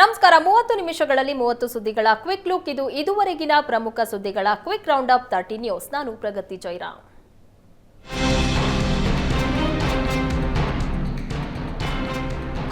ನಮಸ್ಕಾರ. 30 ನಿಮಿಷಗಳಲ್ಲಿ 30 ಸುದ್ದಿಗಳ ಕ್ವಿಕ್ ಲುಕ್. ಇದು ಇದುವರೆಗಿನ ಪ್ರಮುಖ ಸುದ್ದಿಗಳ ಕ್ವಿಕ್ ರೌಂಡ್ ಅಪ್ 30 ನ್ಯೂಸ್. ನಾನು ಪ್ರಗತಿ ಜೈರಾಮ್.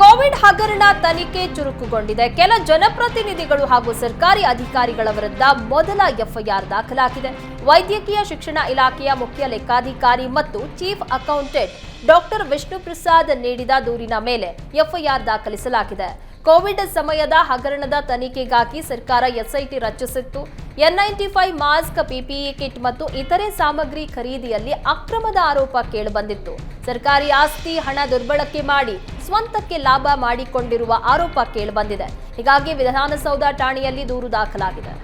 ಕೋವಿಡ್ ಹಗರಣ ತನಿಖೆ ಚುರುಕುಗೊಂಡಿದೆ. ಕೆಲ ಜನಪ್ರತಿನಿಧಿಗಳು ಹಾಗೂ ಸರ್ಕಾರಿ ಅಧಿಕಾರಿಗಳ ವಿರುದ್ಧ ಮೊದಲ ಎಫ್ಐಆರ್ ದಾಖಲಾಗಿದೆ. ವೈದ್ಯಕೀಯ ಶಿಕ್ಷಣ ಇಲಾಖೆಯ ಮುಖ್ಯ ಲೆಕ್ಕಾಧಿಕಾರಿ ಮತ್ತು chief accountant doctor Vishnu Prasad ನೀಡಿದ ದೂರಿನ ಮೇಲೆ ಎಫ್ಐಆರ್ ದಾಖಲಿಸಲಾಗಿದೆ. ಕೋವಿಡ್ ಸಮಯದ ಹಗರಣದ ತನಿಖೆಗಾಗಿ ಸರ್ಕಾರ ಎಸ್ಐಟಿ ರಚಿಸಿತ್ತು. N95 ಮಾಸ್ಕ್, ಪಿಪಿಇ ಕಿಟ್ ಮತ್ತು ಇತರೆ ಸಾಮಗ್ರಿ ಖರೀದಿಯಲ್ಲಿ ಅಕ್ರಮದ ಆರೋಪ ಕೇಳಿಬಂದಿತ್ತು. ಸರ್ಕಾರಿ ಆಸ್ತಿ ಹಣ ದುರ್ಬಳಕೆ ಮಾಡಿ ಸ್ವಂತಕ್ಕೆ ಲಾಭ ಮಾಡಿಕೊಂಡಿರುವ ಆರೋಪ ಕೇಳಿಬಂದಿದೆ. ಹೀಗಾಗಿ ವಿಧಾನಸೌಧ ಠಾಣೆಯಲ್ಲಿ ದೂರು ದಾಖಲಾಗಿದೆ.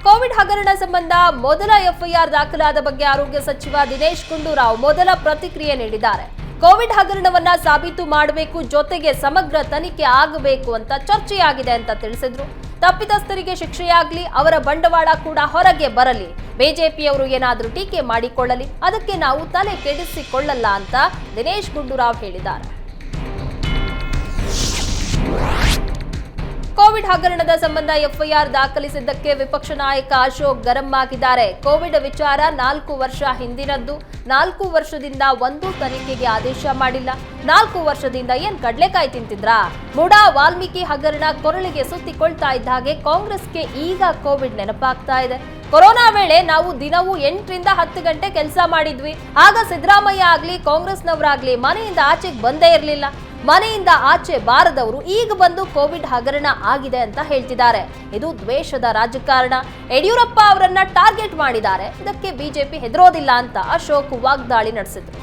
ಕೋವಿಡ್ ಹಗರಣ ಸಂಬಂಧ ಮೊದಲ ಎಫ್ಐಆರ್ ದಾಖಲಾದ ಬಗ್ಗೆ ಆರೋಗ್ಯ ಸಚಿವ ದಿನೇಶ್ ಗುಂಡೂರಾವ್ ಮೊದಲ ಪ್ರತಿಕ್ರಿಯೆ ನೀಡಿದ್ದಾರೆ. ಕೋವಿಡ್ ಹಗರಣವನ್ನ ಸಾಬೀತು ಮಾಡಬೇಕು, ಜೊತೆಗೆ ಸಮಗ್ರ ತನಿಖೆ ಆಗಬೇಕು ಅಂತ ಚರ್ಚೆಯಾಗಿದೆ ಅಂತ ತಿಳಿಸಿದ್ರು. ತಪ್ಪಿತಸ್ಥರಿಗೆ ಶಿಕ್ಷೆಯಾಗ್ಲಿ, ಅವರ ಬಂಡವಾಳ ಕೂಡ ಹೊರಗೆ ಬರಲಿ, ಬಿಜೆಪಿಯವರು ಏನಾದರೂ ಟೀಕೆ ಮಾಡಿಕೊಳ್ಳಲಿ, ಅದಕ್ಕೆ ನಾವು ತಲೆ ಕೆಡಿಸಿಕೊಳ್ಳಲ್ಲ ಅಂತ ದಿನೇಶ್ ಗುಂಡೂರಾವ್ ಹೇಳಿದ್ದಾರೆ. ಕೋವಿಡ್ ಹಗರಣದ ಸಂಬಂಧ ಎಫ್ಐಆರ್ ದಾಖಲಿಸಿದ್ದಕ್ಕೆ ವಿಪಕ್ಷ ನಾಯಕ ಅಶೋಕ್ ಗರಂ ಆಗಿದ್ದಾರೆ. ಕೋವಿಡ್ ವಿಚಾರ 4 ವರ್ಷ ಹಿಂದಿನದ್ದು. 4 ವರ್ಷದಿಂದ ಒಂದು ತನಿಖೆಗೆ ಆದೇಶ ಮಾಡಿಲ್ಲ. 4 ವರ್ಷದಿಂದ ಏನ್ ಕಡ್ಲೆಕಾಯಿ ತಿಂತಿದ್ರಾ? ಮುಡಾ ವಾಲ್ಮೀಕಿ ಹಗರಣ ಕೊರಳಿಗೆ ಸುತ್ತಿಕೊಳ್ತಾ ಇದ್ದ ಹಾಗೆ ಕಾಂಗ್ರೆಸ್ಗೆ ಈಗ ಕೋವಿಡ್ ನೆನಪಾಗ್ತಾ ಇದೆ. ಕೊರೋನಾ ವೇಳೆ ನಾವು ದಿನವೂ 8 ರಿಂದ 10 ಗಂಟೆ ಕೆಲಸ ಮಾಡಿದ್ವಿ. ಆಗ ಸಿದ್ದರಾಮಯ್ಯ ಆಗ್ಲಿ ಕಾಂಗ್ರೆಸ್ನವರಾಗ್ಲಿ ಮನೆಯಿಂದ ಆಚೆಗೆ ಬಂದೇ ಇರಲಿಲ್ಲ. ಮನೆಯಿಂದ ಆಚೆ ಬಾರದವರು ಈಗ ಬಂದು ಕೋವಿಡ್ ಹಗರಣ ಆಗಿದೆ ಅಂತ ಹೇಳ್ತಿದ್ದಾರೆ. ಇದು ದ್ವೇಷದ ರಾಜಕಾರಣ. ಯಡಿಯೂರಪ್ಪ ಅವರನ್ನ ಟಾರ್ಗೆಟ್ ಮಾಡಿದ್ದಾರೆ. ಇದಕ್ಕೆ ಬಿಜೆಪಿ ಹೆದರೋದಿಲ್ಲ ಅಂತ ಅಶೋಕ್ ವಾಗ್ದಾಳಿ ನಡೆಸಿದ್ರು.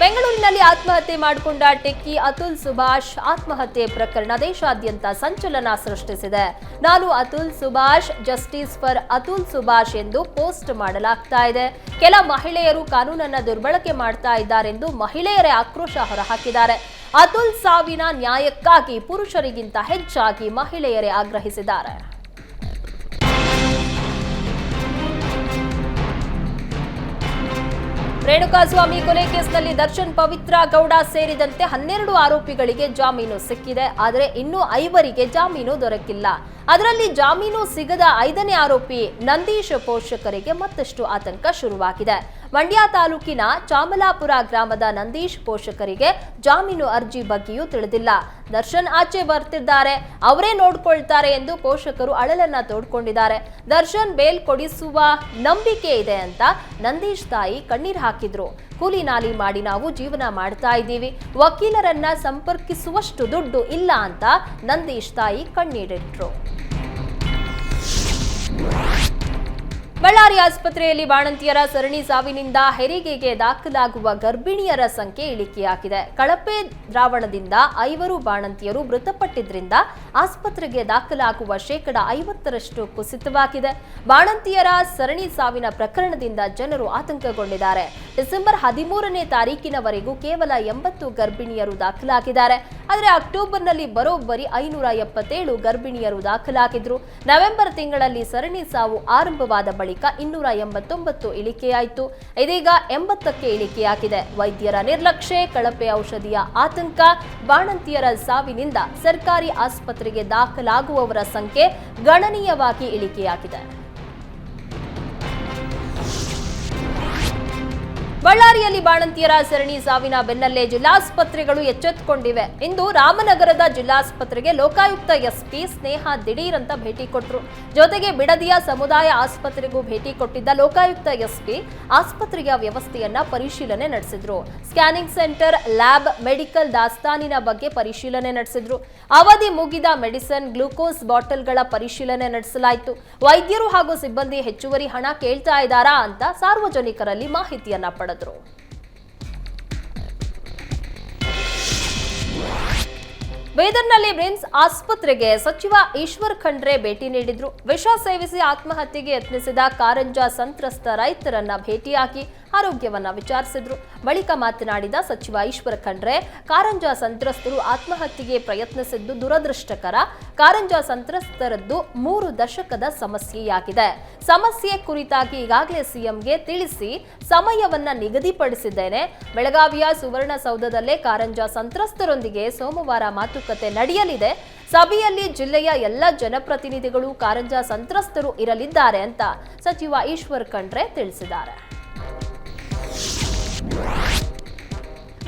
ಬೆಂಗಳೂರಿನಲ್ಲಿ ಆತ್ಮಹತ್ಯೆ ಮಾಡಿಕೊಂಡ ಟೆಕ್ಕಿ ಅತುಲ್ ಸುಭಾಷ್ ಆತ್ಮಹತ್ಯೆ ಪ್ರಕರಣ ದೇಶಾದ್ಯಂತ ಸಂಚಲನ ಸೃಷ್ಟಿಸಿದೆ. ನಾನು ಅತುಲ್ ಸುಭಾಷ್, ಜಸ್ಟಿಸ್ ಫಾರ್ ಅತುಲ್ ಸುಭಾಷ್ ಎಂದು ಪೋಸ್ಟ್ ಮಾಡಲಾಗ್ತಾ ಇದೆ. ಕೆಲ ಮಹಿಳೆಯರು ಕಾನೂನನ್ನ ದುರ್ಬಳಕೆ ಮಾಡ್ತಾ ಇದ್ದಾರೆಂದು ಮಹಿಳೆಯರೇ ಆಕ್ರೋಶ ಹೊರಹಾಕಿದ್ದಾರೆ. ಅತುಲ್ ಸಾವಿನ ನ್ಯಾಯಕ್ಕಾಗಿ ಪುರುಷರಿಗಿಂತ ಹೆಚ್ಚಾಗಿ ಮಹಿಳೆಯರೇ ಆಗ್ರಹಿಸಿದ್ದಾರೆ. ರೇಣುಕಾಸ್ವಾಮಿ ಕೊಲೆ ಕೇಸ್ನಲ್ಲಿ ದರ್ಶನ್, ಪವಿತ್ರ ಗೌಡ ಸೇರಿದಂತೆ 12 ಆರೋಪಿಗಳಿಗೆ ಜಾಮೀನು ಸಿಕ್ಕಿದೆ. ಆದರೆ ಇನ್ನೂ 5 ಜಾಮೀನು ದೊರಕಿಲ್ಲ. ಅದರಲ್ಲಿ ಜಾಮೀನು ಸಿಗದ 5ನೇ ಆರೋಪಿ ನಂದೀಶ್ ಪೋಷಕರಿಗೆ ಮತ್ತಷ್ಟು ಆತಂಕ ಶುರುವಾಗಿದೆ. ಮಂಡ್ಯ ತಾಲೂಕಿನ ಚಾಮಲಾಪುರ ಗ್ರಾಮದ ನಂದೀಶ್ ಪೋಷಕರಿಗೆ ಜಾಮೀನು ಅರ್ಜಿ ಬಗ್ಗೆಯೂ ತಿಳಿದಿಲ್ಲ. ದರ್ಶನ್ ಆಚೆ ಬರ್ತಿದ್ದಾರೆ, ಅವರೇ ನೋಡ್ಕೊಳ್ತಾರೆ ಎಂದು ಪೋಷಕರು ಅಳಲನ್ನ ತೋಡ್ಕೊಂಡಿದ್ದಾರೆ. ದರ್ಶನ್ ಬೇಲ್ ಕೊಡಿಸುವ ನಂಬಿಕೆ ಇದೆ ಅಂತ ನಂದೀಶ್ ತಾಯಿ ಕಣ್ಣೀರು ಹಾಕಿದ್ರು. ಕೂಲಿ ನಾಲಿ ಮಾಡಿ ನಾವು ಜೀವನ ಮಾಡ್ತಾ ಇದ್ದೀವಿ, ವಕೀಲರನ್ನ ಸಂಪರ್ಕಿಸುವಷ್ಟು ದುಡ್ಡು ಇಲ್ಲ ಅಂತ ನಂದೀಶ್ ತಾಯಿ ಕಣ್ಣೀರಿಟ್ರು. ಬಳ್ಳಾರಿ ಆಸ್ಪತ್ರೆಯಲ್ಲಿ ಬಾಣಂತಿಯರ ಸರಣಿ ಸಾವಿನಿಂದ ಹೆರಿಗೆಗೆ ದಾಖಲಾಗುವ ಗರ್ಭಿಣಿಯರ ಸಂಖ್ಯೆ ಇಳಿಕೆಯಾಗಿದೆ. ಕಳಪೆ ದ್ರಾವಣದಿಂದ 5 ಬಾಣಂತಿಯರು ಮೃತಪಟ್ಟಿದ್ರಿಂದ ಆಸ್ಪತ್ರೆಗೆ ದಾಖಲಾಗುವ 50% ಕುಸಿತವಾಗಿದೆ. ಬಾಣಂತಿಯರ ಸರಣಿ ಸಾವಿನ ಪ್ರಕರಣದಿಂದ ಜನರು ಆತಂಕಗೊಂಡಿದ್ದಾರೆ. ಡಿಸೆಂಬರ್ 13ನೇ ತಾರೀಕಿನವರೆಗೂ ಕೇವಲ 80 ಗರ್ಭಿಣಿಯರು ದಾಖಲಾಗಿದ್ದಾರೆ. ಆದರೆ ಅಕ್ಟೋಬರ್ನಲ್ಲಿ ಬರೋಬ್ಬರಿ 577 ಗರ್ಭಿಣಿಯರು ದಾಖಲಾಗಿದ್ರು. ನವೆಂಬರ್ ತಿಂಗಳಲ್ಲಿ ಸರಣಿ ಸಾವು ಆರಂಭವಾದ ಬಳಿಕ 289 ಇಳಿಕೆಯಾಯಿತು. ಇದೀಗ 80ಕ್ಕೆ ಇಳಿಕೆಯಾಗಿದೆ. ವೈದ್ಯರ ನಿರ್ಲಕ್ಷ್ಯ, ಕಳಪೆ ಔಷಧಿಯ ಆತಂಕ, ಬಾಣಂತಿಯರ ಸಾವಿನಿಂದ ಸರ್ಕಾರಿ ಆಸ್ಪತ್ರೆಗೆ ದಾಖಲಾಗುವವರ ಸಂಖ್ಯೆ ಗಣನೀಯವಾಗಿ ಇಳಿಕೆಯಾಗಿದೆ. ಬಳ್ಳಾರಿಯಲ್ಲಿ ಬಾಣಂತಿಯರ ಸರಣಿ ಸಾವಿನ ಬೆನ್ನಲ್ಲೇ ಜಿಲ್ಲಾಸ್ಪತ್ರೆಗಳು ಎಚ್ಚೆತ್ತುಕೊಂಡಿವೆ. ಇಂದು ರಾಮನಗರದ ಜಿಲ್ಲಾಸ್ಪತ್ರೆಗೆ ಲೋಕಾಯುಕ್ತ ಎಸ್ಪಿ ಸ್ನೇಹ ದಿಢೀರ್ ಅಂತ ಭೇಟಿ ಕೊಟ್ಟರು. ಜೊತೆಗೆ ಬಿಡದಿಯ ಸಮುದಾಯ ಆಸ್ಪತ್ರೆಗೂ ಭೇಟಿ ಕೊಟ್ಟಿದ್ದ ಲೋಕಾಯುಕ್ತ ಎಸ್ಪಿ ಆಸ್ಪತ್ರೆಯ ವ್ಯವಸ್ಥೆಯನ್ನ ಪರಿಶೀಲನೆ ನಡೆಸಿದ್ರು. ಸ್ಕ್ಯಾನಿಂಗ್ ಸೆಂಟರ್, ಲ್ಯಾಬ್, ಮೆಡಿಕಲ್ ದಾಸ್ತಾನಿನ ಬಗ್ಗೆ ಪರಿಶೀಲನೆ ನಡೆಸಿದ್ರು. ಅವಧಿ ಮುಗಿದ ಮೆಡಿಸಿನ್, ಗ್ಲೂಕೋಸ್ ಬಾಟಲ್ಗಳ ಪರಿಶೀಲನೆ ನಡೆಸಲಾಯಿತು. ವೈದ್ಯರು ಹಾಗೂ ಸಿಬ್ಬಂದಿ ಹೆಚ್ಚುವರಿ ಹಣ ಕೇಳ್ತಾ ಇದ್ದಾರಾ ಅಂತ ಸಾರ್ವಜನಿಕರಲ್ಲಿ ಮಾಹಿತಿಯನ್ನ ಪಡೆದರು. ಬೀದರ್ನಲ್ಲಿ ಬ್ರಿಮ್ಸ್ ಆಸ್ಪತ್ರೆಗೆ ಸಚಿವ ಈಶ್ವರ್ ಖಂಡ್ರೆ ಭೇಟಿ ನೀಡಿದ್ರು. ವಿಷ ಸೇವಿಸಿ ಆತ್ಮಹತ್ಯೆಗೆ ಯತ್ನಿಸಿದ ಕಾರಂಜ ಸಂತ್ರಸ್ತ ರೈತರನ್ನ ಭೇಟಿಯಾಗಿ ಆರೋಗ್ಯವನ್ನ ವಿಚಾರಿಸಿದ್ರು. ಬಳಿಕ ಮಾತನಾಡಿದ ಸಚಿವ ಈಶ್ವರ ಖಂಡ್ರೆ, ಕಾರಂಜ ಸಂತ್ರಸ್ತರು ಆತ್ಮಹತ್ಯೆಗೆ ಪ್ರಯತ್ನಿಸಿದ್ದು ದುರದೃಷ್ಟಕರ. ಕಾರಂಜ ಸಂತ್ರಸ್ತರದ್ದು 3 ದಶಕದ ಸಮಸ್ಯೆಯಾಗಿದೆ. ಸಮಸ್ಯೆ ಕುರಿತಾಗಿ ಈಗಾಗಲೇ ಸಿಎಂಗೆ ತಿಳಿಸಿ ಸಮಯವನ್ನ ನಿಗದಿಪಡಿಸಿದ್ದೇನೆ. ಬೆಳಗಾವಿಯ ಸುವರ್ಣಸೌಧದಲ್ಲೇ ಕಾರಂಜ ಸಂತ್ರಸ್ತರೊಂದಿಗೆ ಸೋಮವಾರ ಮಾತುಕತೆ ನಡೆಯಲಿದೆ. ಸಭೆಯಲ್ಲಿ ಜಿಲ್ಲೆಯ ಎಲ್ಲ ಜನಪ್ರತಿನಿಧಿಗಳು, ಕಾರಂಜ ಸಂತ್ರಸ್ತರು ಇರಲಿದ್ದಾರೆ ಅಂತ ಸಚಿವ ಈಶ್ವರ್ ಖಂಡ್ರೆ ತಿಳಿಸಿದ್ದಾರೆ.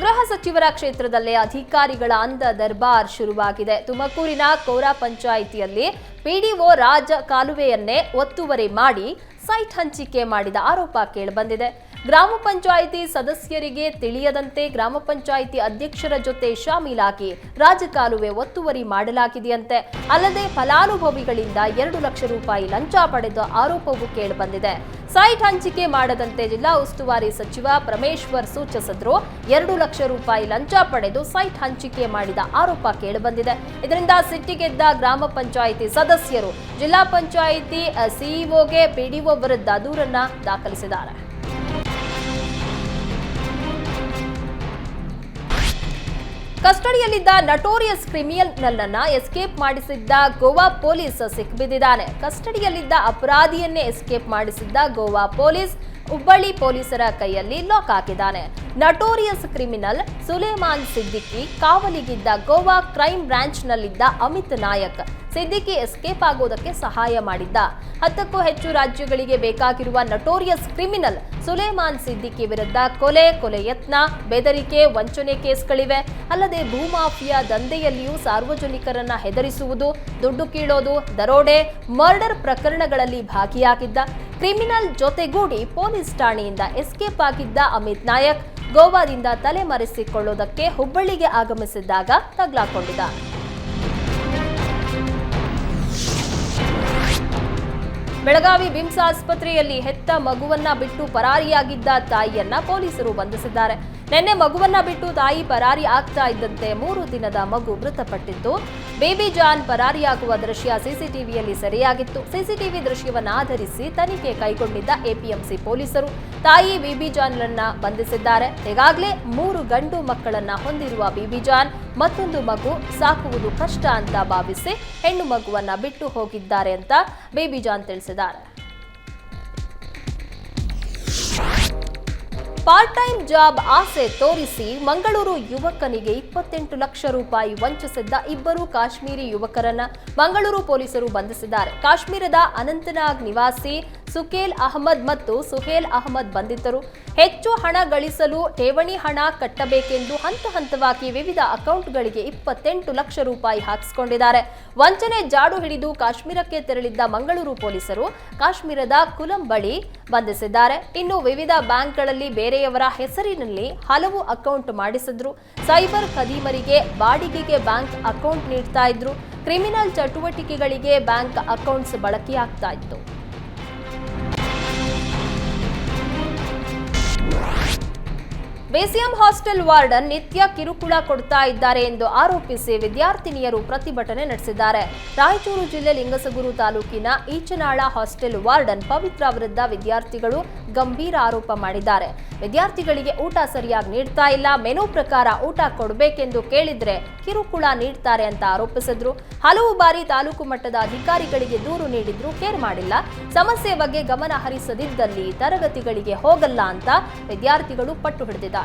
ಗೃಹ ಸಚಿವರ ಕ್ಷೇತ್ರದಲ್ಲೇ ಅಧಿಕಾರಿಗಳ ಅಂದ ದರ್ಬಾರ್ ಶುರುವಾಗಿದೆ. ತುಮಕೂರಿನ ಕೋರಾ ಪಂಚಾಯಿತಿಯಲ್ಲಿ ಪಿಡಿಒ ರಾಜ ಕಾಲುವೆಯನ್ನೇ ಒತ್ತುವರಿ ಮಾಡಿ ಸೈಟ್ ಹಂಚಿಕೆ ಮಾಡಿದ ಆರೋಪ ಕೇಳಿಬಂದಿದೆ. ಗ್ರಾಮ ಪಂಚಾಯಿತಿ ಸದಸ್ಯರಿಗೆ ತಿಳಿಯದಂತೆ ಗ್ರಾಮ ಪಂಚಾಯಿತಿ ಅಧ್ಯಕ್ಷರ ಜೊತೆ ಶಾಮೀಲಾಗಿ ರಾಜಕಾಲುವೆ ಒತ್ತುವರಿ ಮಾಡಲಾಗಿದೆಯಂತೆ. ಅಲ್ಲದೆ ಫಲಾನುಭವಿಗಳಿಂದ 2 ಲಕ್ಷ ರೂಪಾಯಿ ಲಂಚ ಪಡೆದ ಆರೋಪವೂ ಕೇಳಿಬಂದಿದೆ. ಸೈಟ್ ಹಂಚಿಕೆ ಮಾಡದಂತೆ ಜಿಲ್ಲಾ ಉಸ್ತುವಾರಿ ಸಚಿವ ಪರಮೇಶ್ವರ್ ಸೂಚಿಸಿದ್ರು. 2 ಲಕ್ಷ ರೂಪಾಯಿ ಲಂಚ ಪಡೆದು ಸೈಟ್ ಹಂಚಿಕೆ ಮಾಡಿದ ಆರೋಪ ಕೇಳಿಬಂದಿದೆ. ಇದರಿಂದ ಸಿಟ್ಟಿಗೆದ್ದ ಗ್ರಾಮ ಪಂಚಾಯಿತಿ ಸದಸ್ಯರು ಜಿಲ್ಲಾ ಪಂಚಾಯಿತಿ ಸಿಇಒಗೆ ಪಿಡಿಒ ವಿರುದ್ಧ ದೂರನ್ನ ದಾಖಲಿಸಿದ್ದಾರೆ. ಕಸ್ಟಡಿಯಲ್ಲಿದ್ದ ನಟೋರಿಯಸ್ ಕ್ರಿಮಿನಲ್ ಅನ್ನ ಎಸ್ಕೇಪ್ ಮಾಡಿಸಿದ್ದ ಗೋವಾ ಪೊಲೀಸ್ ಸಿಕ್ಬಿದ್ದಿದ್ದಾನೆ. ಕಸ್ಟಡಿಯಲ್ಲಿದ್ದ ಅಪರಾಧಿಯನ್ನೇ ಎಸ್ಕೇಪ್ ಮಾಡಿಸಿದ್ದ ಗೋವಾ ಪೊಲೀಸ್ ಹುಬ್ಬಳ್ಳಿ ಪೊಲೀಸರ ಕೈಯಲ್ಲಿ ಲಾಕ್ ಹಾಕಿದ್ದಾನೆ. ನಟೋರಿಯಸ್ ಕ್ರಿಮಿನಲ್ ಸುಲೇಮಾನ್ ಸಿದ್ದಿಕಿ ಕಾವಲಿಗಿದ್ದ ಗೋವಾ ಕ್ರೈಮ್ ಬ್ರಾಂಚ್ನಲ್ಲಿದ್ದ ಅಮಿತ್ ನಾಯಕ್ ಸಿದ್ದಿಕಿ ಎಸ್ಕೇಪ್ ಆಗೋದಕ್ಕೆ ಸಹಾಯ ಮಾಡಿದ್ದ. 10ಕ್ಕೂ ಹೆಚ್ಚು ರಾಜ್ಯಗಳಿಗೆ ಬೇಕಾಗಿರುವ ನಟೋರಿಯಸ್ ಕ್ರಿಮಿನಲ್ ಸುಲೇಮಾನ್ ಸಿದ್ದಿಕಿ ವಿರುದ್ಧ ಕೊಲೆ ಯತ್ನ, ಬೆದರಿಕೆ, ವಂಚನೆ ಕೇಸ್ಗಳಿವೆ. ಅಲ್ಲದೆ ಭೂಮಾಫಿಯಾ ದಂಧೆಯಲ್ಲಿಯೂ ಸಾರ್ವಜನಿಕರನ್ನ ಹೆದರಿಸುವುದು, ದುಡ್ಡು ಕೀಳೋದು, ದರೋಡೆ, ಮರ್ಡರ್ ಪ್ರಕರಣಗಳಲ್ಲಿ ಭಾಗಿಯಾಗಿದ್ದ. ಕ್ರಿಮಿನಲ್ ಜೊತೆಗೂಡಿ ಪೊಲೀಸ್ ಠಾಣೆಯಿಂದ ಎಸ್ಕೇಪ್ ಆಗಿದ್ದ ಅಮಿತ್ ನಾಯಕ್ ಗೋವಾದಿಂದ ತಲೆಮರೆಸಿಕೊಳ್ಳುವುದಕ್ಕೆ ಹುಬ್ಬಳ್ಳಿಗೆ ಆಗಮಿಸಿದ್ದಾಗ ತಗಲಾಕೊಂಡಿದ್ದ. ಬೆಳಗಾವಿ ಬಿಮ್ಸ್ ಆಸ್ಪತ್ರೆಯಲ್ಲಿ ಹೆತ್ತ ಮಗುವನ್ನ ಬಿಟ್ಟು ಪರಾರಿಯಾಗಿದ್ದ ತಾಯಿಯನ್ನ ಪೊಲೀಸರು ಬಂಧಿಸಿದ್ದಾರೆ. ನಿನ್ನೆ ಮಗುವನ್ನ ಬಿಟ್ಟು ತಾಯಿ ಪರಾರಿ ಆಗ್ತಾ ಇದ್ದಂತೆ 3 ದಿನದ ಮಗು ಮೃತಪಟ್ಟಿದ್ದು. ಬೇಬಿ ಜಾನ್ ಪರಾರಿಯಾಗುವ ದೃಶ್ಯ ಸಿಸಿಟಿವಿಯಲ್ಲಿ ಸೆರೆಯಾಗಿತ್ತು. ಸಿಸಿಟಿವಿ ದೃಶ್ಯವನ್ನ ಆಧರಿಸಿ ತನಿಖೆ ಕೈಗೊಂಡಿದ್ದ ಎಪಿಎಂಸಿ ಪೊಲೀಸರು ತಾಯಿ ಬೇಬಿ ಜಾನ್ರನ್ನ ಬಂಧಿಸಿದ್ದಾರೆ. ಈಗಾಗಲೇ 3 ಗಂಡು ಮಕ್ಕಳನ್ನ ಹೊಂದಿರುವ ಬೇಬಿ ಜಾನ್ ಮತ್ತೊಂದು ಮಗು ಸಾಕುವುದು ಕಷ್ಟ ಅಂತ ಭಾವಿಸಿ ಹೆಣ್ಣು ಮಗುವನ್ನ ಬಿಟ್ಟು ಹೋಗಿದ್ದಾರೆ ಅಂತ ಬೇಬಿ ಜಾನ್ ತಿಳಿಸಿದ್ದಾರೆ. ಪಾರ್ಟ್ ಟೈಮ್ ಜಾಬ್ ಆಸೆ ತೋರಿಸಿ ಮಂಗಳೂರು ಯುವಕನಿಗೆ 28 ಲಕ್ಷ ರೂಪಾಯಿ ವಂಚಿಸಿದ್ದ 2 ಕಾಶ್ಮೀರಿ ಯುವಕರನ್ನ ಮಂಗಳೂರು ಪೊಲೀಸರು ಬಂಧಿಸಿದ್ದಾರೆ. ಕಾಶ್ಮೀರದ ಅನಂತನಾಗ್ ನಿವಾಸಿ ಸುಕೇಲ್ ಅಹಮದ್ ಮತ್ತು ಸುಹೇಲ್ ಅಹಮದ್ ಬಂಧಿತರು. ಹೆಚ್ಚು ಹಣ ಗಳಿಸಲು ಠೇವಣಿ ಹಣ ಕಟ್ಟಬೇಕೆಂದು ಹಂತವಾಗಿ ವಿವಿಧ ಅಕೌಂಟ್ಗಳಿಗೆ 28 ಲಕ್ಷ ರೂಪಾಯಿ ಹಾಕಿಸಿಕೊಂಡಿದ್ದಾರೆ. ವಂಚನೆ ಜಾಡು ಹಿಡಿದು ಕಾಶ್ಮೀರಕ್ಕೆ ತೆರಳಿದ್ದ ಮಂಗಳೂರು ಪೊಲೀಸರು ಕಾಶ್ಮೀರದ ಕುಲಂ ಬಳಿ ಬಂಧಿಸಿದ್ದಾರೆ. ಇನ್ನು ವಿವಿಧ ಬ್ಯಾಂಕ್ಗಳಲ್ಲಿ ಬೇರೆಯವರ ಹೆಸರಿನಲ್ಲಿ ಹಲವು ಅಕೌಂಟ್ ಮಾಡಿಸಿದ್ರು. ಸೈಬರ್ ಖದೀಮರಿಗೆ ಬಾಡಿಗೆಗೆ ಬ್ಯಾಂಕ್ ಅಕೌಂಟ್ ನೀಡ್ತಾ ಇದ್ರು. ಕ್ರಿಮಿನಲ್ ಚಟುವಟಿಕೆಗಳಿಗೆ ಬ್ಯಾಂಕ್ ಅಕೌಂಟ್ಸ್ ಬಳಕೆಯಾಗ್ತಾ ಇತ್ತು. ಬಿಸಿಎಂ ಹಾಸ್ಟೆಲ್ ವಾರ್ಡನ್ ನಿತ್ಯ ಕಿರುಕುಳ ಕೊಡ್ತಾ ಇದ್ದಾರೆ ಎಂದು ಆರೋಪಿಸಿ ವಿದ್ಯಾರ್ಥಿನಿಯರು ಪ್ರತಿಭಟನೆ ನಡೆಸಿದ್ದಾರೆ. ರಾಯಚೂರು ಜಿಲ್ಲೆ ಲಿಂಗಸಗೂರು ತಾಲೂಕಿನ ಈಚನಾಳ ಹಾಸ್ಟೆಲ್ ವಾರ್ಡನ್ ಪವಿತ್ರ ವಿರುದ್ಧ ವಿದ್ಯಾರ್ಥಿಗಳು ಗಂಭೀರ ಆರೋಪ ಮಾಡಿದ್ದಾರೆ. ವಿದ್ಯಾರ್ಥಿಗಳಿಗೆ ಊಟ ಸರಿಯಾಗಿ ನೀಡ್ತಾ ಇಲ್ಲ, ಮೆನು ಪ್ರಕಾರ ಊಟ ಕೊಡಬೇಕೆಂದು ಕೇಳಿದ್ರೆ ಕಿರುಕುಳ ನೀಡ್ತಾರೆ ಅಂತ ಆರೋಪಿಸಿದ್ರು. ಹಲವು ಬಾರಿ ತಾಲೂಕು ಮಟ್ಟದ ಅಧಿಕಾರಿಗಳಿಗೆ ದೂರು ನೀಡಿದ್ರು, ಕೇರ್ ಮಾಡಿಲ್ಲ. ಸಮಸ್ಯೆ ಬಗ್ಗೆ ಗಮನ ಹರಿಸದಿದ್ದಲ್ಲಿ ತರಗತಿಗಳಿಗೆ ಹೋಗಲ್ಲ ಅಂತ ವಿದ್ಯಾರ್ಥಿಗಳು ಪಟ್ಟು ಹಿಡಿದಿದ್ದಾರೆ.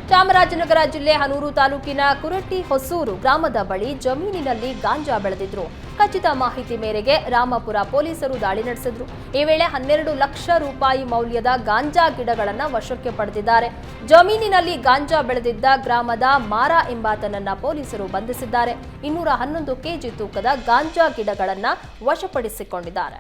ಚಾಮರಾಜನಗರ ಜಿಲ್ಲೆ ಹನೂರು ತಾಲೂಕಿನ ಕುರಟ್ಟಿ ಹೊಸೂರು ಗ್ರಾಮದ ಬಳಿ ಜಮೀನಿನಲ್ಲಿ ಗಾಂಜಾ ಬೆಳೆದಿದ್ರು. ಖಚಿತ ಮಾಹಿತಿ ಮೇರೆಗೆ ರಾಮಪುರ ಪೊಲೀಸರು ದಾಳಿ ನಡೆಸಿದ್ರು. ಈ ವೇಳೆ 12 ಲಕ್ಷ ರೂಪಾಯಿ ಮೌಲ್ಯದ ಗಾಂಜಾ ಗಿಡಗಳನ್ನು ವಶಕ್ಕೆ ಪಡೆದಿದ್ದಾರೆ. ಜಮೀನಿನಲ್ಲಿ ಗಾಂಜಾ ಬೆಳೆದಿದ್ದ ಗ್ರಾಮದ ಮಾರಾ ಎಂಬಾತನನ್ನ ಪೊಲೀಸರು ಬಂಧಿಸಿದ್ದಾರೆ. 211 ಕೆಜಿ ತೂಕದ ಗಾಂಜಾ ಗಿಡಗಳನ್ನು ವಶಪಡಿಸಿಕೊಂಡಿದ್ದಾರೆ.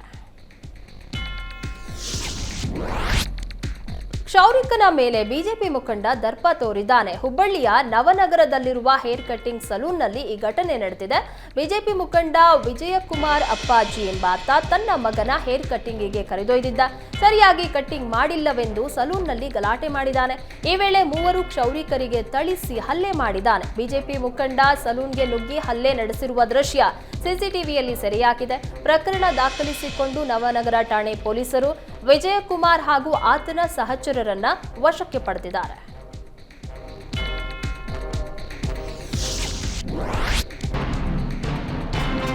ಕ್ಷೌರಿಕನ ಮೇಲೆ ಬಿಜೆಪಿ ಮುಖಂಡ ದರ್ಪ ತೋರಿದ್ದಾನೆ. ಹುಬ್ಬಳ್ಳಿಯ ನವನಗರದಲ್ಲಿರುವ ಹೇರ್ ಕಟಿಂಗ್ ಸಲೂನ್ನಲ್ಲಿ ಈ ಘಟನೆ ನಡೆದಿದೆ. ಬಿಜೆಪಿ ಮುಖಂಡ ವಿಜಯಕುಮಾರ್ ಅಪ್ಪಾಜಿ ಎಂಬಾತ ತನ್ನ ಮಗನ ಹೇರ್ ಕಟಿಂಗಿಗೆ ಕರೆದೊಯ್ದಿದ್ದ. ಸರಿಯಾಗಿ ಕಟ್ಟಿಂಗ್ ಮಾಡಿಲ್ಲವೆಂದು ಸಲೂನ್ನಲ್ಲಿ ಗಲಾಟೆ ಮಾಡಿದ್ದಾನೆ. ಈ ವೇಳೆ ಮೂವರು ಕ್ಷೌರಿಕರಿಗೆ ಥಳಿಸಿ ಹಲ್ಲೆ ಮಾಡಿದ್ದಾನೆ. ಬಿಜೆಪಿ ಮುಖಂಡ ಸಲೂನ್ಗೆ ನುಗ್ಗಿ ಹಲ್ಲೆ ನಡೆಸಿರುವ ದೃಶ್ಯ ಸಿಸಿಟಿವಿಯಲ್ಲಿ ಸೆರೆಯಾಗಿದೆ. ಪ್ರಕರಣ ದಾಖಲಿಸಿಕೊಂಡು ನವನಗರ ಠಾಣೆ ಪೊಲೀಸರು ವಿಜಯಕುಮಾರ್ ಹಾಗೂ ಆತನ ಸಹಚರರನ್ನ ವಶಕ್ಕೆ ಪಡೆದಿದ್ದಾರೆ.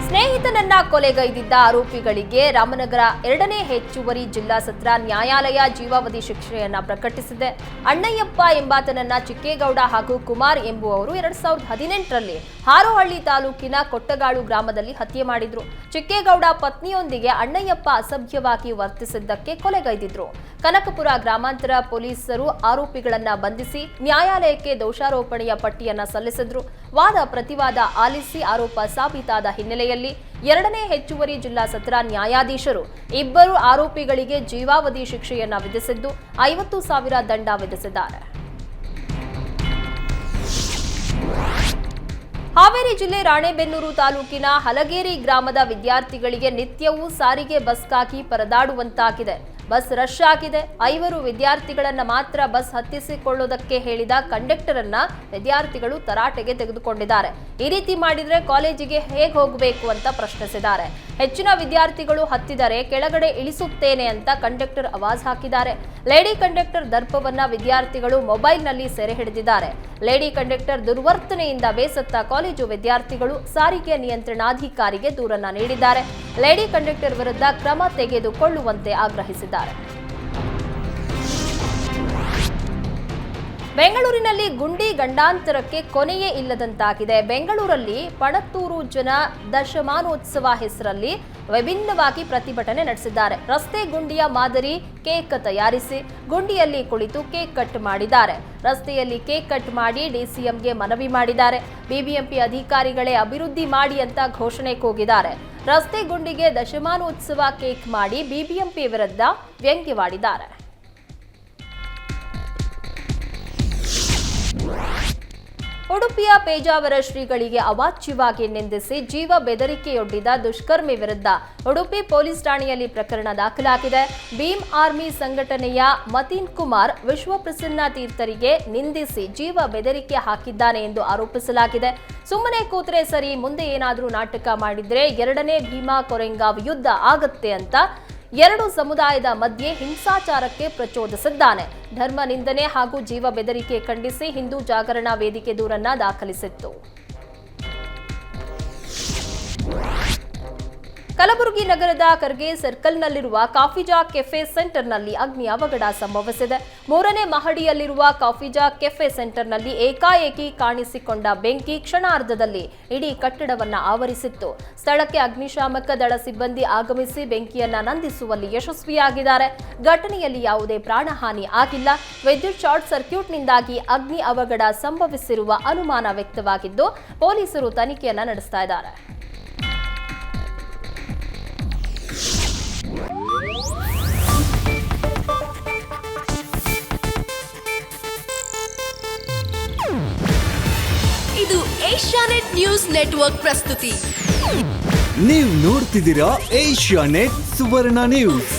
ಸ್ನೇಹಿತನನ್ನ ಕೊಲೆಗೈದಿದ್ದ ಆರೋಪಿಗಳಿಗೆ ರಾಮನಗರ 2ನೇ ಹೆಚ್ಚುವರಿ ಜಿಲ್ಲಾ ಸತ್ರ ನ್ಯಾಯಾಲಯ ಜೀವಾವಧಿ ಶಿಕ್ಷೆಯನ್ನ ಪ್ರಕಟಿಸಿದೆ. ಅಣ್ಣಯ್ಯಪ್ಪ ಎಂಬಾತನನ್ನ ಚಿಕ್ಕೇಗೌಡ ಹಾಗೂ ಕುಮಾರ್ ಎಂಬುವವರು 2018ರಲ್ಲಿ ಹಾರೋಹಳ್ಳಿ ತಾಲೂಕಿನ ಕೊಟ್ಟಗಾಳು ಗ್ರಾಮದಲ್ಲಿ ಹತ್ಯೆ ಮಾಡಿದ್ರು. ಚಿಕ್ಕೇಗೌಡ ಪತ್ನಿಯೊಂದಿಗೆ ಅಣ್ಣಯ್ಯಪ್ಪ ಅಸಭ್ಯವಾಗಿ ವರ್ತಿಸಿದ್ದಕ್ಕೆ ಕೊಲೆಗೈದಿದ್ರು. ಕನಕಪುರ ಗ್ರಾಮಾಂತರ ಪೊಲೀಸರು ಆರೋಪಿಗಳನ್ನ ಬಂಧಿಸಿ ನ್ಯಾಯಾಲಯಕ್ಕೆ ದೋಷಾರೋಪಣೆಯ ಪಟ್ಟಿಯನ್ನ ಸಲ್ಲಿಸಿದ್ರು. ವಾದ ಪ್ರತಿವಾದ ಆಲಿಸಿ ಆರೋಪ ಸಾಬೀತಾದ ಹಿನ್ನೆಲೆಯಲ್ಲಿ 2ನೇ ಹೆಚ್ಚುವರಿ ಜಿಲ್ಲಾ ಸತ್ರ ನ್ಯಾಯಾಧೀಶರು ಇಬ್ಬರು ಆರೋಪಿಗಳಿಗೆ ಜೀವಾವಧಿ ಶಿಕ್ಷೆಯನ್ನ ವಿಧಿಸಿದ್ದು 50,000 ದಂಡ ವಿಧಿಸಿದ್ದಾರೆ. ಹಾವೇರಿ ಜಿಲ್ಲೆ ರಾಣೆಬೆನ್ನೂರು ತಾಲೂಕಿನ ಹಲಗೇರಿ ಗ್ರಾಮದ ವಿದ್ಯಾರ್ಥಿಗಳಿಗೆ ನಿತ್ಯವೂ ಸಾರಿಗೆ ಬಸ್ಗಾಗಿ ಪರದಾಡುವಂತಾಗಿದೆ. ಬಸ್ ರಶ್ ಆಗಿದೆ. 5 ವಿದ್ಯಾರ್ಥಿಗಳನ್ನ ಮಾತ್ರ ಬಸ್ ಹತ್ತಿಸಿಕೊಳ್ಳುವುದಕ್ಕೆ ಹೇಳಿದ ಕಂಡಕ್ಟರ್ ಅನ್ನ ವಿದ್ಯಾರ್ಥಿಗಳು ತರಾಟೆಗೆ ತೆಗೆದುಕೊಂಡಿದ್ದಾರೆ. ಈ ರೀತಿ ಮಾಡಿದ್ರೆ ಕಾಲೇಜಿಗೆ ಹೇಗೆ ಹೋಗಬೇಕು ಅಂತ ಪ್ರಶ್ನಿಸಿದ್ದಾರೆ. ಹೆಚ್ಚಿನ ವಿದ್ಯಾರ್ಥಿಗಳು ಹತ್ತಿದರೆ ಕೆಳಗಡೆ ಇಳಿಸುತ್ತೇನೆ ಅಂತ ಕಂಡಕ್ಟರ್ ಆವಾಜ್ ಹಾಕಿದ್ದಾರೆ. ಲೇಡಿ ಕಂಡಕ್ಟರ್ ದರ್ಪವನ್ನ ವಿದ್ಯಾರ್ಥಿಗಳು ಮೊಬೈಲ್ನಲ್ಲಿ ಸೆರೆ ಹಿಡಿದಿದ್ದಾರೆ. ಲೇಡಿ ಕಂಡಕ್ಟರ್ ದುರ್ವರ್ತನೆಯಿಂದ ಬೇಸತ್ತ ಕಾಲೇಜು ವಿದ್ಯಾರ್ಥಿಗಳು ಸಾರಿಗೆ ನಿಯಂತ್ರಣಾಧಿಕಾರಿಗೆ ದೂರನ್ನ ನೀಡಿದ್ದಾರೆ. ಲೇಡಿ ಕಂಡಕ್ಟರ್ ವಿರುದ್ಧ ಕ್ರಮ ತೆಗೆದುಕೊಳ್ಳುವಂತೆ ಆಗ್ರಹಿಸಿದ್ದಾರೆ. ಬೆಂಗಳೂರಿನಲ್ಲಿ ಗುಂಡಿ ಗಂಡಾಂತರಕ್ಕೆ ಕೊನೆಯೇ ಇಲ್ಲದಂತಾಗಿದೆ. ಬೆಂಗಳೂರಲ್ಲಿ ಪಣತ್ತೂರು ಜನ ದಶಮಾನೋತ್ಸವ ಹೆಸರಲ್ಲಿ ವಿಭಿನ್ನವಾಗಿ ಪ್ರತಿಭಟನೆ ನಡೆಸಿದ್ದಾರೆ. ರಸ್ತೆ ಗುಂಡಿಯ ಮಾದರಿ ಕೇಕ್ ತಯಾರಿಸಿ ಗುಂಡಿಯಲ್ಲಿ ಕುಳಿತು ಕೇಕ್ ಕಟ್ ಮಾಡಿದ್ದಾರೆ. ರಸ್ತೆಯಲ್ಲಿ ಕೇಕ್ ಕಟ್ ಮಾಡಿ ಡಿಸಿಎಂಗೆ ಮನವಿ ಮಾಡಿದ್ದಾರೆ. ಬಿಬಿಎಂಪಿ ಅಧಿಕಾರಿಗಳೇ ಅಭಿವೃದ್ಧಿ ಮಾಡಿ ಅಂತ ಘೋಷಣೆ ಕೂಗಿದ್ದಾರೆ. ರಸ್ತೆ ಗುಂಡಿಗೆ ದಶಮಾನೋತ್ಸವ ಕೇಕ್ ಮಾಡಿ ಬಿಬಿಎಂಪಿ ವಿರುದ್ಧ ವ್ಯಂಗ್ಯವಾಡಿದ್ದಾರೆ. ಉಡುಪಿಯ ಪೇಜಾವರ ಶ್ರೀಗಳಿಗೆ ಅವಾಚ್ಯವಾಗಿ ನಿಂದಿಸಿ ಜೀವ ಬೆದರಿಕೆಯೊಡ್ಡಿದ ದುಷ್ಕರ್ಮಿ ವಿರುದ್ಧ ಉಡುಪಿ ಪೊಲೀಸ್ ಠಾಣೆಯಲ್ಲಿ ಪ್ರಕರಣ ದಾಖಲಾಗಿದೆ. ಭೀಮ್ ಆರ್ಮಿ ಸಂಘಟನೆಯ ಮತೀನ್ ಕುಮಾರ್ ವಿಶ್ವಪ್ರಸನ್ನ ತೀರ್ಥರಿಗೆ ನಿಂದಿಸಿ ಜೀವ ಬೆದರಿಕೆ ಹಾಕಿದ್ದಾನೆ ಎಂದು ಆರೋಪಿಸಲಾಗಿದೆ. ಸುಮ್ಮನೆ ಕೂತ್ರೆ ಸರಿ, ಮುಂದೆ ಏನಾದರೂ ನಾಟಕ ಮಾಡಿದ್ರೆ 2ನೇ ಭೀಮಾ ಕೊರೆಂಗಾವ್ ಯುದ್ಧ ಆಗತ್ತೆ ಅಂತ 2 ಸಮುದಾಯದ ಮಧ್ಯೆ ಹಿಂಸಾಚಾರಕ್ಕೆ ಪ್ರಚೋದಿಸಿದ್ದಾನೆ. ಧರ್ಮ ನಿಂದನೆ ಹಾಗೂ ಜೀವ ಬೆದರಿಕೆ ಖಂಡಿಸಿ ಹಿಂದೂ ಜಾಗರಣಾ ವೇದಿಕೆ ದೂರನ್ನ ದಾಖಲಿಸಿತ್ತು. ಕಲಬುರಗಿ ನಗರದ ಖರ್ಗೆ ಸರ್ಕಲ್ನಲ್ಲಿರುವ ಕಾಫಿಜಾ ಕೆಫೆ ಸೆಂಟರ್ನಲ್ಲಿ ಅಗ್ನಿ ಅವಘಡ ಸಂಭವಿಸಿದೆ. 3ನೇ ಮಹಡಿಯಲ್ಲಿರುವ ಕಾಫಿಜಾ ಕೆಫೆ ಸೆಂಟರ್ನಲ್ಲಿ ಏಕಾಏಕಿ ಕಾಣಿಸಿಕೊಂಡ ಬೆಂಕಿ ಕ್ಷಣಾರ್ಧದಲ್ಲಿ ಇಡೀ ಕಟ್ಟಡವನ್ನ ಆವರಿಸಿತ್ತು. ಸ್ಥಳಕ್ಕೆ ಅಗ್ನಿಶಾಮಕ ದಳ ಸಿಬ್ಬಂದಿ ಆಗಮಿಸಿ ಬೆಂಕಿಯನ್ನ ನಂದಿಸುವಲ್ಲಿ ಯಶಸ್ವಿಯಾಗಿದ್ದಾರೆ. ಘಟನೆಯಲ್ಲಿ ಯಾವುದೇ ಪ್ರಾಣಹಾನಿ ಆಗಿಲ್ಲ. ವಿದ್ಯುತ್ ಶಾರ್ಟ್ ಸರ್ಕ್ಯೂಟ್ನಿಂದಾಗಿ ಅಗ್ನಿ ಅವಘಡ ಸಂಭವಿಸಿರುವ ಅನುಮಾನ ವ್ಯಕ್ತವಾಗಿದ್ದು ಪೊಲೀಸರು ತನಿಖೆಯನ್ನ ನಡೆಸ್ತಾ ಇದ್ದಾರೆ. ಇದು ಏಷ್ಯಾನೆಟ್ ನ್ಯೂಸ್ ನೆಟ್ವರ್ಕ್ ಪ್ರಸ್ತುತಿ. ನೀವು ನೋಡ್ತಿದ್ದೀರಾ ಏಷ್ಯಾನೆಟ್ ಸುವರ್ಣ ನ್ಯೂಸ್.